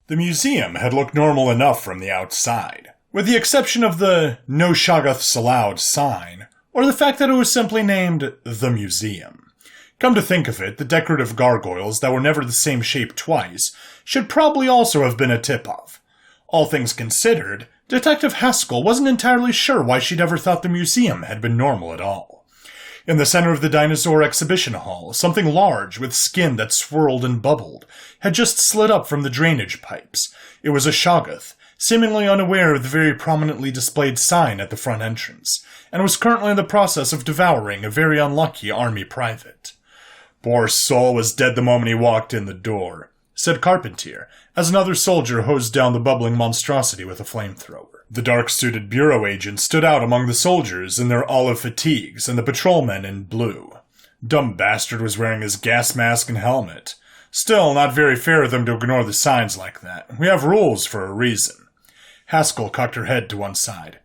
The museum had looked normal enough from the outside, with the exception of the "No Shoggoths Allowed" sign, or the fact that it was simply named The Museum. Come to think of it, the decorative gargoyles that were never the same shape twice should probably also have been a tip-off. All things considered, Detective Haskell wasn't entirely sure why she'd ever thought the museum had been normal at all. In the center of the dinosaur exhibition hall, something large with skin that swirled and bubbled had just slid up from the drainage pipes. It was a Shoggoth, seemingly unaware of the very prominently displayed sign at the front entrance, and was currently in the process of devouring a very unlucky army private. "Poor soul was dead the moment he walked in the door," said Carpentier, as another soldier hosed down the bubbling monstrosity with a flamethrower. The dark-suited bureau agent stood out among the soldiers in their olive fatigues and the patrolmen in blue. Dumb bastard was wearing his gas mask and helmet. Still, not very fair of them to ignore the signs like that. We have rules for a reason. Haskell cocked her head to one side.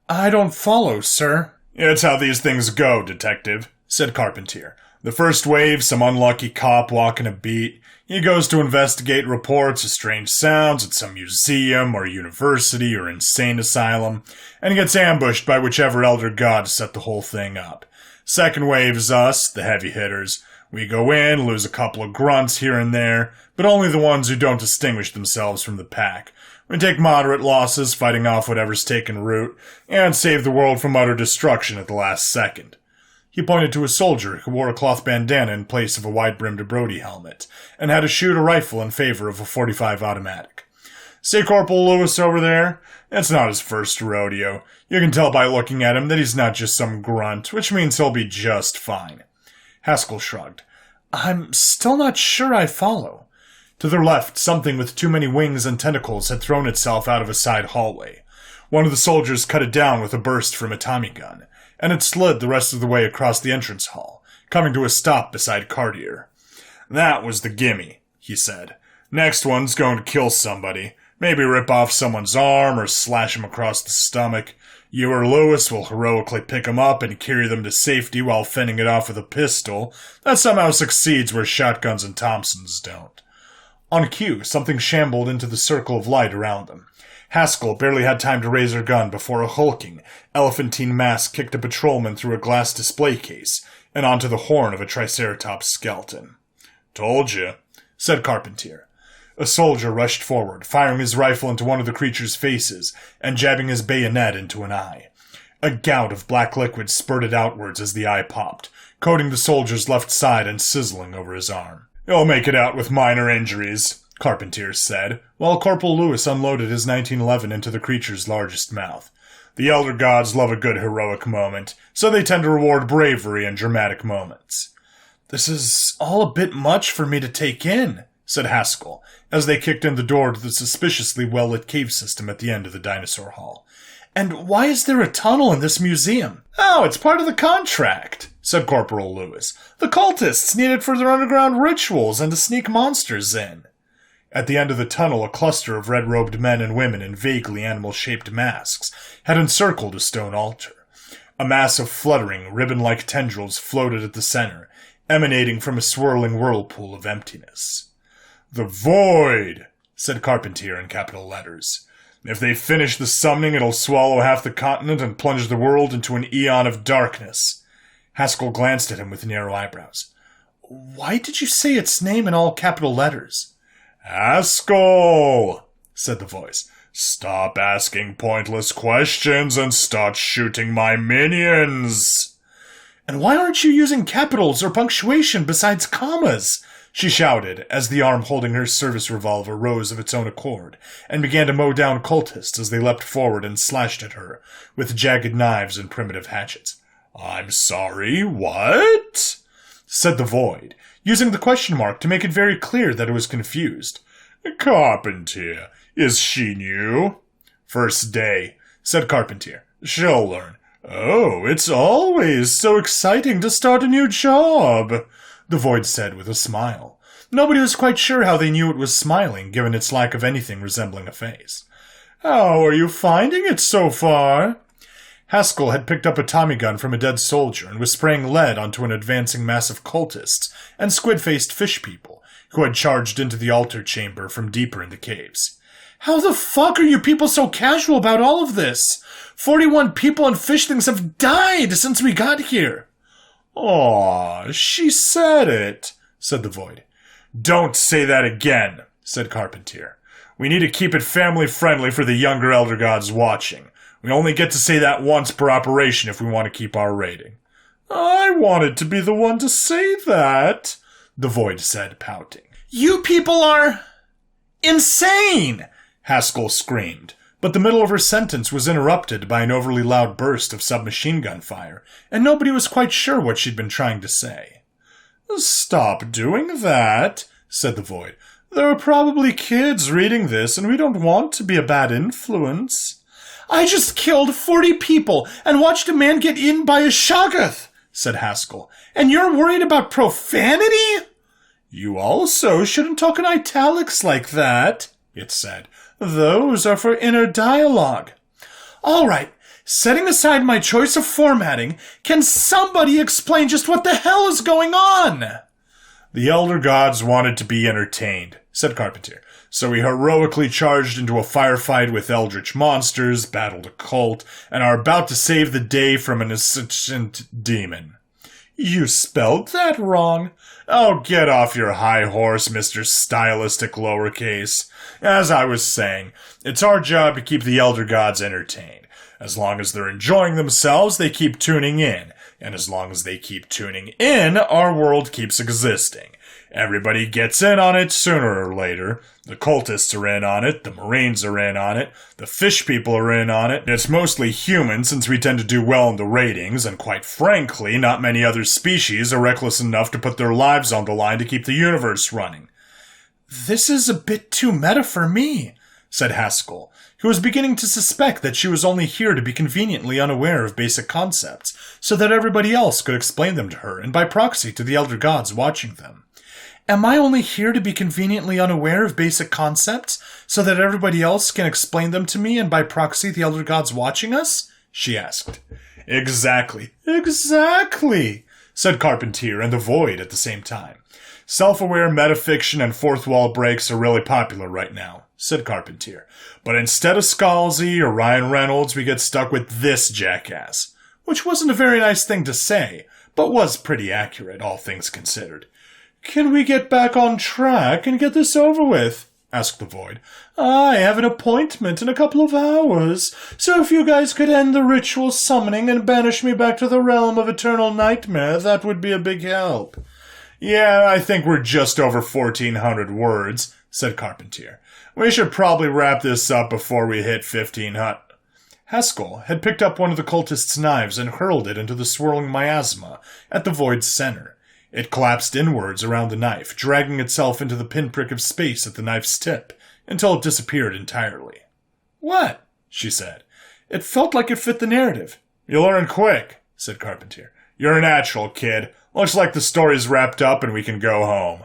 "I don't follow, sir." "It's how these things go, detective," said Carpentier. "The first wave, some unlucky cop walking a beat. He goes to investigate reports of strange sounds at some museum or university or insane asylum, and gets ambushed by whichever elder god set the whole thing up. Second wave is us, the heavy hitters. We go in, lose a couple of grunts here and there, but only the ones who don't distinguish themselves from the pack. We take moderate losses, fighting off whatever's taken root, and save the world from utter destruction at the last second." He pointed to a soldier who wore a cloth bandana in place of a wide-brimmed Brody helmet, and had to shoot a rifle in favor of a .45 automatic. "See Corporal Lewis over there? It's not his first rodeo. You can tell by looking at him that he's not just some grunt, which means he'll be just fine." Haskell shrugged. "I'm still not sure I follow." To their left, something with too many wings and tentacles had thrown itself out of a side hallway. One of the soldiers cut it down with a burst from a Tommy gun, and it slid the rest of the way across the entrance hall, coming to a stop beside Cartier. "That was the gimme," he said. "Next one's going to kill somebody. Maybe rip off someone's arm or slash him across the stomach. You or Lewis will heroically pick him up and carry them to safety while fending it off with a pistol that somehow succeeds where shotguns and Thompsons don't." On cue, something shambled into the circle of light around them. Haskell barely had time to raise her gun before a hulking, elephantine mass kicked a patrolman through a glass display case and onto the horn of a Triceratops skeleton. "Told you," said Carpentier. A soldier rushed forward, firing his rifle into one of the creature's faces and jabbing his bayonet into an eye. A gout of black liquid spurted outwards as the eye popped, coating the soldier's left side and sizzling over his arm. "You'll make it out with minor injuries," Carpentier said, while Corporal Lewis unloaded his 1911 into the creature's largest mouth. "The elder gods love a good heroic moment, so they tend to reward bravery in dramatic moments." "This is all a bit much for me to take in," said Haskell, as they kicked in the door to the suspiciously well-lit cave system at the end of the dinosaur hall. "And why is there a tunnel in this museum?" "Oh, it's part of the contract," said Corporal Lewis. "The cultists need it for their underground rituals and to sneak monsters in." At the end of the tunnel, a cluster of red-robed men and women in vaguely animal-shaped masks had encircled a stone altar. A mass of fluttering, ribbon-like tendrils floated at the center, emanating from a swirling whirlpool of emptiness. "The Void," said Carpentier in capital letters. "If they finish the summoning, it'll swallow half the continent and plunge the world into an eon of darkness." Haskell glanced at him with narrow eyebrows. "Why did you say its name in all capital letters?" "Haskell," said the voice, "stop asking pointless questions and start shooting my minions." "And why aren't you using capitals or punctuation besides commas?" she shouted, as the arm holding her service revolver rose of its own accord, and began to mow down cultists as they leapt forward and slashed at her with jagged knives and primitive hatchets. "I'm sorry, what?" said the Void, using the question mark to make it very clear that it was confused. "Carpentier, is she new?" "First day," said Carpentier. "She'll learn." "Oh, it's always so exciting to start a new job," the Void said with a smile. Nobody was quite sure how they knew it was smiling, given its lack of anything resembling a face. "How are you finding it so far?" Haskell had picked up a Tommy gun from a dead soldier and was spraying lead onto an advancing mass of cultists and squid-faced fish people, who had charged into the altar chamber from deeper in the caves. "How the fuck are you people so casual about all of this? 41 people and fish things have died since we got here." "Aw, she said it," said the Void. "Don't say that again," said Carpentier. "We need to keep it family-friendly for the younger Elder Gods watching. We only get to say that once per operation if we want to keep our rating." "I wanted to be the one to say that," the Void said, pouting. "You people are insane!" Haskell screamed, but the middle of her sentence was interrupted by an overly loud burst of submachine gun fire, and nobody was quite sure what she'd been trying to say. "Stop doing that," said the Void. "There are probably kids reading this, and we don't want to be a bad influence." "I just killed 40 people and watched a man get eaten by a shoggoth," said Haskell. "And you're worried about profanity?" "You also shouldn't talk in italics like that," it said. "Those are for inner dialogue." "All right, setting aside my choice of formatting, can somebody explain just what the hell is going on?" "The Elder Gods wanted to be entertained," said Carpentier. "So we heroically charged into a firefight with eldritch monsters, battled a cult, and are about to save the day from an insentient demon." "You spelled that wrong." "Oh, get off your high horse, Mr. Stylistic Lowercase. As I was saying, it's our job to keep the Elder Gods entertained. As long as they're enjoying themselves, they keep tuning in. And as long as they keep tuning in, our world keeps existing. Everybody gets in on it sooner or later. The cultists are in on it, the Marines are in on it, the fish people are in on it. It's mostly human since we tend to do well in the ratings, and quite frankly, not many other species are reckless enough to put their lives on the line to keep the universe running." "This is a bit too meta for me," said Haskell, who was beginning to suspect that she was only here to be conveniently unaware of basic concepts, so that everybody else could explain them to her, and by proxy to the Elder Gods watching them. "Am I only here to be conveniently unaware of basic concepts, so that everybody else can explain them to me, and by proxy the Elder Gods watching us?" she asked. Exactly, said Carpentier and the Void at the same time. "Self-aware metafiction and fourth-wall breaks are really popular right now," said Carpentier. "But instead of Scalzi or Ryan Reynolds, we get stuck with this jackass." Which wasn't a very nice thing to say, but was pretty accurate, all things considered. "Can we get back on track and get this over with?" asked the Void. "I have an appointment in a couple of hours, so if you guys could end the ritual summoning and banish me back to the realm of eternal nightmare, that would be a big help." "Yeah, I think we're just over 1,400 words, said Carpentier. "We should probably wrap this up before we hit 1,500. Haskell had picked up one of the cultist's knives and hurled it into the swirling miasma at the Void's center. It collapsed inwards around the knife, dragging itself into the pinprick of space at the knife's tip, until it disappeared entirely. "What?" she said. "It felt like it fit the narrative." "You'll learn quick," said Carpentier. "You're a natural, kid. Looks like the story's wrapped up and we can go home."